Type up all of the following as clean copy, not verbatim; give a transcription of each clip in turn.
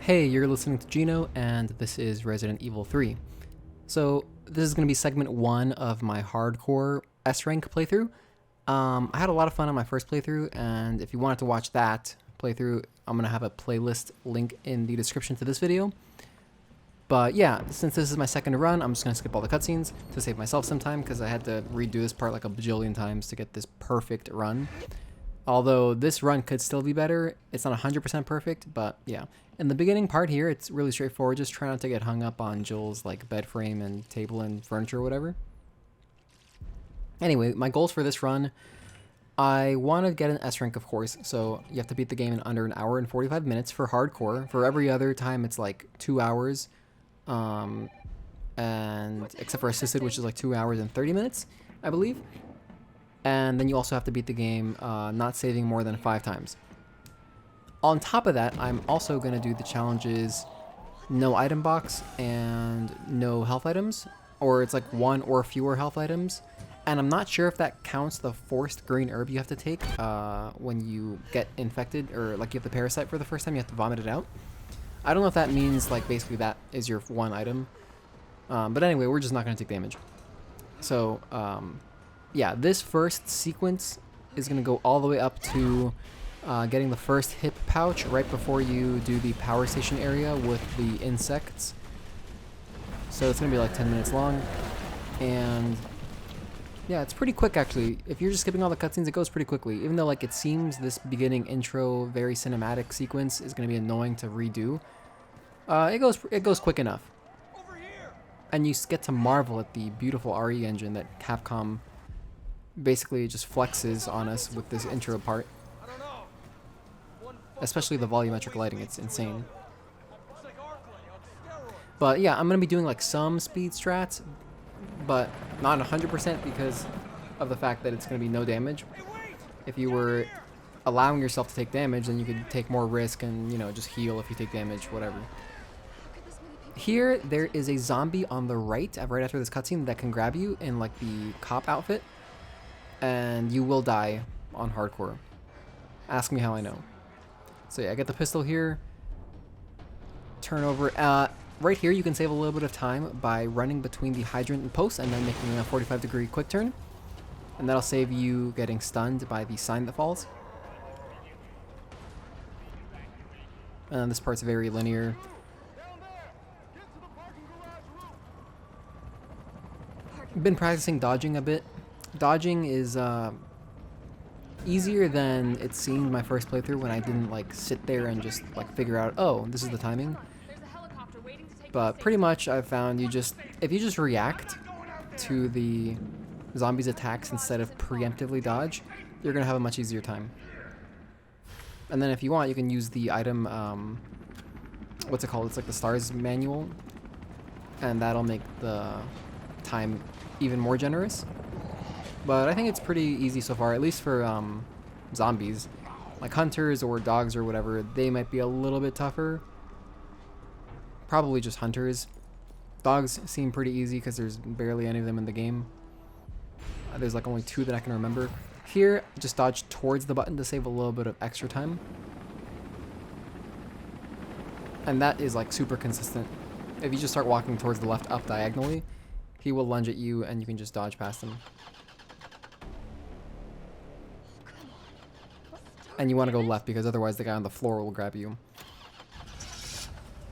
Hey, you're listening to Gino, and this is Resident Evil 3. So, this is going to be segment 1 of my hardcore S-rank playthrough. I had a lot of fun on my first playthrough, and if you wanted to watch that playthrough, I'm going to have a playlist link in the description to this video. But yeah, since this is my second run, I'm just going to skip all the cutscenes to save myself some time, because I had to redo this part like a bajillion times to get this perfect run. Although this run could still be better, it's not 100% perfect, but yeah. In the beginning part here, it's really straightforward. Just try not to get hung up on Jill's like bed frame and table and furniture or whatever. Anyway, my goals for this run, I want to get an S rank, of course. So you have to beat the game in under an hour and 45 minutes for hardcore. For every other time, it's like 2 hours, and except for assisted, which is like 2 hours and 30 minutes, I believe. And then you also have to beat the game not saving more than 5 times. On top of that, I'm also going to do the challenges no item box and no health items, or it's like 1 or fewer health items. And I'm not sure if that counts the forced green herb you have to take when you get infected, or like you have the parasite for the first time, you have to vomit it out. I don't know if that means like basically that is your 1 item. But anyway, we're just not going to take damage. So, yeah, this first sequence is going to go all the way up to getting the first hip pouch right before you do the power station area with the insects. So it's going to be like 10 minutes long. And yeah, it's pretty quick actually. If you're just skipping all the cutscenes, it goes pretty quickly. Even though like it seems this beginning intro, very cinematic sequence is going to be annoying to redo, it goes quick enough. And you get to marvel at the beautiful RE engine that Capcom basically just flexes on us with this intro part. Especially the volumetric lighting, it's insane. But yeah, I'm going to be doing like some speed strats, but not 100% because of the fact that it's going to be no damage. If you were allowing yourself to take damage, then you could take more risk and, you know, just heal if you take damage, whatever. Here, there is a zombie on the right after this cutscene that can grab you in like the cop outfit. And you will die on hardcore. Ask me how I know. So yeah, I get the pistol here. Turn over. Right here, you can save a little bit of time by running between the hydrant and posts and then making a 45-degree quick turn. And that'll save you getting stunned by the sign that falls. And this part's very linear. Been practicing dodging a bit. Dodging is easier than it seemed my first playthrough when I didn't like sit there and just like figure out, oh, this is the timing. But pretty much I've found if you just react to the zombies' attacks instead of preemptively dodge, you're gonna have a much easier time. And then if you want, you can use the item, what's it called? It's like the STARS manual, and that'll make the time even more generous. But I think it's pretty easy so far, at least for zombies. Like hunters or dogs or whatever, they might be a little bit tougher. Probably just hunters. Dogs seem pretty easy because there's barely any of them in the game. There's like only 2 that I can remember. Here, just dodge towards the button to save a little bit of extra time. And that is like super consistent. If you just start walking towards the left up diagonally, he will lunge at you and you can just dodge past him. And you want to go left because otherwise the guy on the floor will grab you.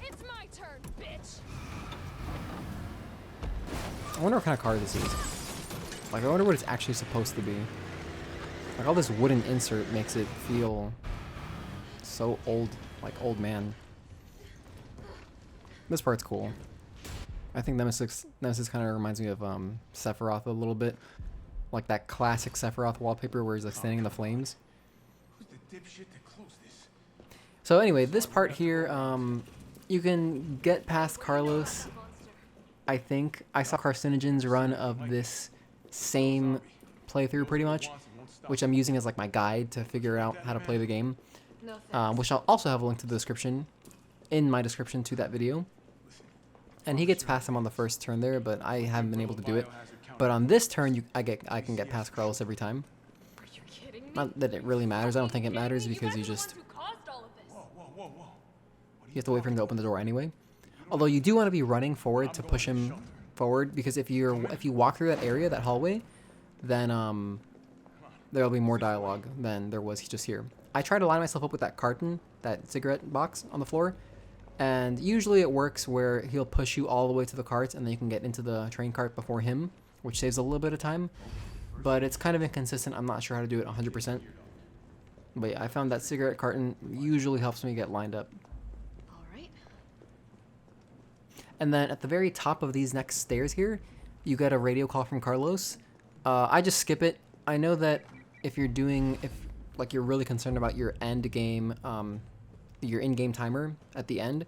It's my turn, bitch. I wonder what kind of car this is. Like, I wonder what it's actually supposed to be. Like, all this wooden insert makes it feel so old, like old man. This part's cool. I think Nemesis kind of reminds me of Sephiroth a little bit. Like that classic Sephiroth wallpaper where he's like standing in the flames. So anyway, this part here, you can get past Carlos. I think I saw Carcinogen's run of this same playthrough pretty much, which I'm using as like my guide to figure out how to play the game, which I'll also have a link to the description, in my description to that video. And he gets past him on the first turn there, but I haven't been able to do it. But on this turn, I can get past Carlos every time. Not that it really matters. I don't think it matters because you just... You have to wait for him to open the door anyway. Although you do want to be running forward to push him forward, because if you walk through that area, that hallway, then there'll be more dialogue than there was just here. I try to line myself up with that carton, that cigarette box on the floor, and usually it works where he'll push you all the way to the cart and then you can get into the train cart before him, which saves a little bit of time. But it's kind of inconsistent. I'm not sure how to do it 100%. But yeah, I found that cigarette carton usually helps me get lined up. All right. And then at the very top of these next stairs here, you get a radio call from Carlos. I just skip it. I know that if you're really concerned about your end game, your in-game timer at the end,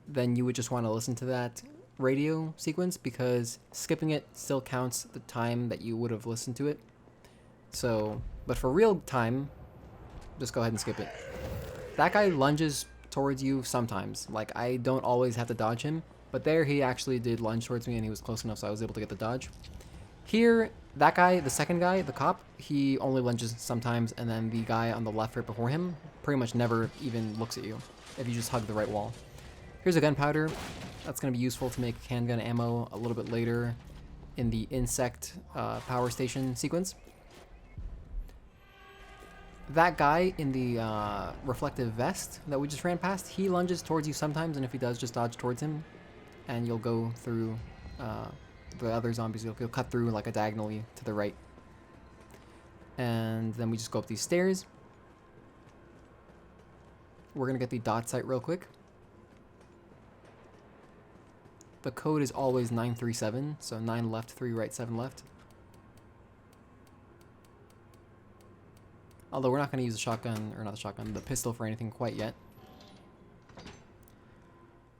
then you would just want to listen to that radio sequence, because skipping it still counts the time that you would have listened to it. So, but for real time, just go ahead and skip it. That guy lunges towards you sometimes. Like, I don't always have to dodge him, but there he actually did lunge towards me and he was close enough so I was able to get the dodge. Here, that guy, the second guy, the cop, he only lunges sometimes, and then the guy on the left right before him pretty much never even looks at you if you just hug the right wall. Here's a gunpowder. That's going to be useful to make handgun ammo a little bit later in the insect power station sequence. That guy in the reflective vest that we just ran past, he lunges towards you sometimes, and if he does, just dodge towards him, and you'll go through the other zombies. You'll cut through like a diagonally to the right. And then we just go up these stairs. We're going to get the dot sight real quick. The code is always 937, so 9 left, 3 right, 7 left. Although we're not going to use the shotgun, or not the shotgun, the pistol for anything quite yet.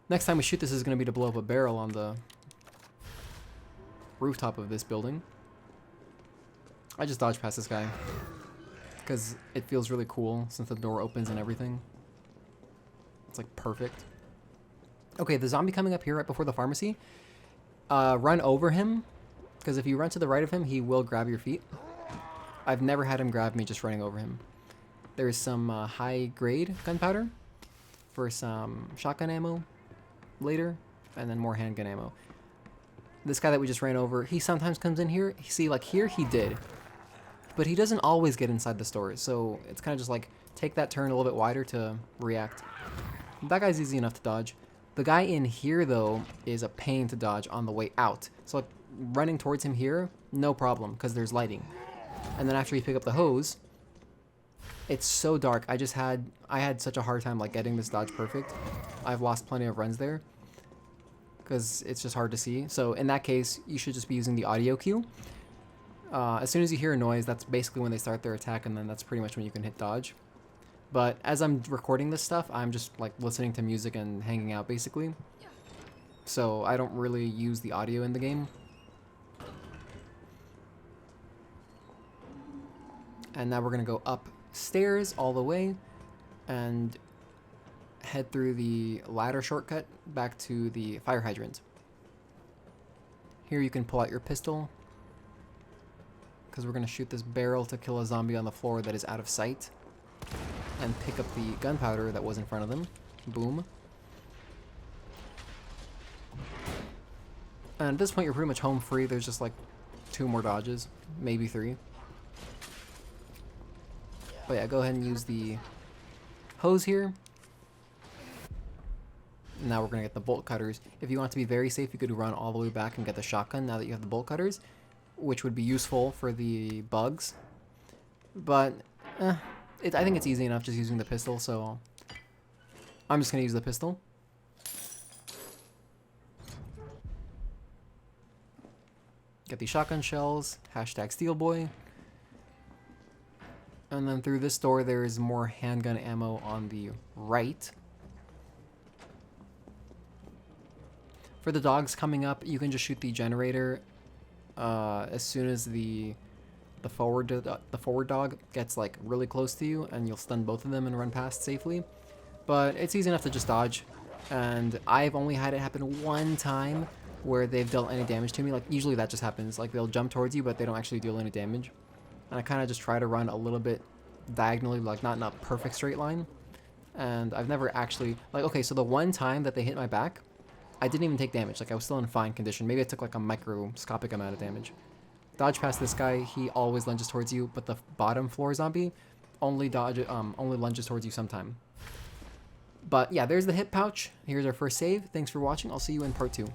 Next time we shoot this is going to be to blow up a barrel on the rooftop of this building. I just dodged past this guy because it feels really cool since the door opens and everything. It's like perfect. Okay, the zombie coming up here right before the pharmacy. Run over him, because if you run to the right of him, he will grab your feet. I've never had him grab me just running over him. There's some high-grade gunpowder for some shotgun ammo later, and then more handgun ammo. This guy that we just ran over, he sometimes comes in here. See, like here he did, but he doesn't always get inside the stores, so it's kind of just like take that turn a little bit wider to react. That guy's easy enough to dodge. The guy in here, though, is a pain to dodge on the way out. So like, running towards him here, no problem, because there's lighting. And then after you pick up the hose, it's so dark. I had such a hard time like getting this dodge perfect. I've lost plenty of runs there because it's just hard to see. So in that case, you should just be using the audio cue. As soon as you hear a noise, that's basically when they start their attack, and then that's pretty much when you can hit dodge. But as I'm recording this stuff, I'm just like listening to music and hanging out basically. So I don't really use the audio in the game. And now we're gonna go upstairs all the way and head through the ladder shortcut back to the fire hydrant. Here you can pull out your pistol, because we're gonna shoot this barrel to kill a zombie on the floor that is out of sight. And pick up the gunpowder that was in front of them. Boom. And at this point, you're pretty much home free. There's just like 2 more dodges, maybe 3. But yeah, go ahead and use the hose here. Now we're gonna get the bolt cutters. If you want to be very safe, you could run all the way back and get the shotgun now that you have the bolt cutters, which would be useful for the bugs. But, I think it's easy enough just using the pistol, so I'm just going to use the pistol. Get the shotgun shells, #steelboy. And then through this door there is more handgun ammo on the right. For the dogs coming up, you can just shoot the generator as soon as the forward dog gets like really close to you, and you'll stun both of them and run past safely. But it's easy enough to just dodge, and I've only had it happen one time where they've dealt any damage to me. Like usually that just happens, like they'll jump towards you but they don't actually deal any damage, and I kind of just try to run a little bit diagonally, like not in a perfect straight line, And I've never actually, like, okay, so the one time that they hit my back, I didn't even take damage. Like, I was still in fine condition. Maybe I took like a microscopic amount of damage. Dodge past this guy, he always lunges towards you, but the bottom floor zombie only lunges towards you sometime. But yeah, there's the hip pouch. Here's our first save. Thanks for watching. I'll see you in part 2.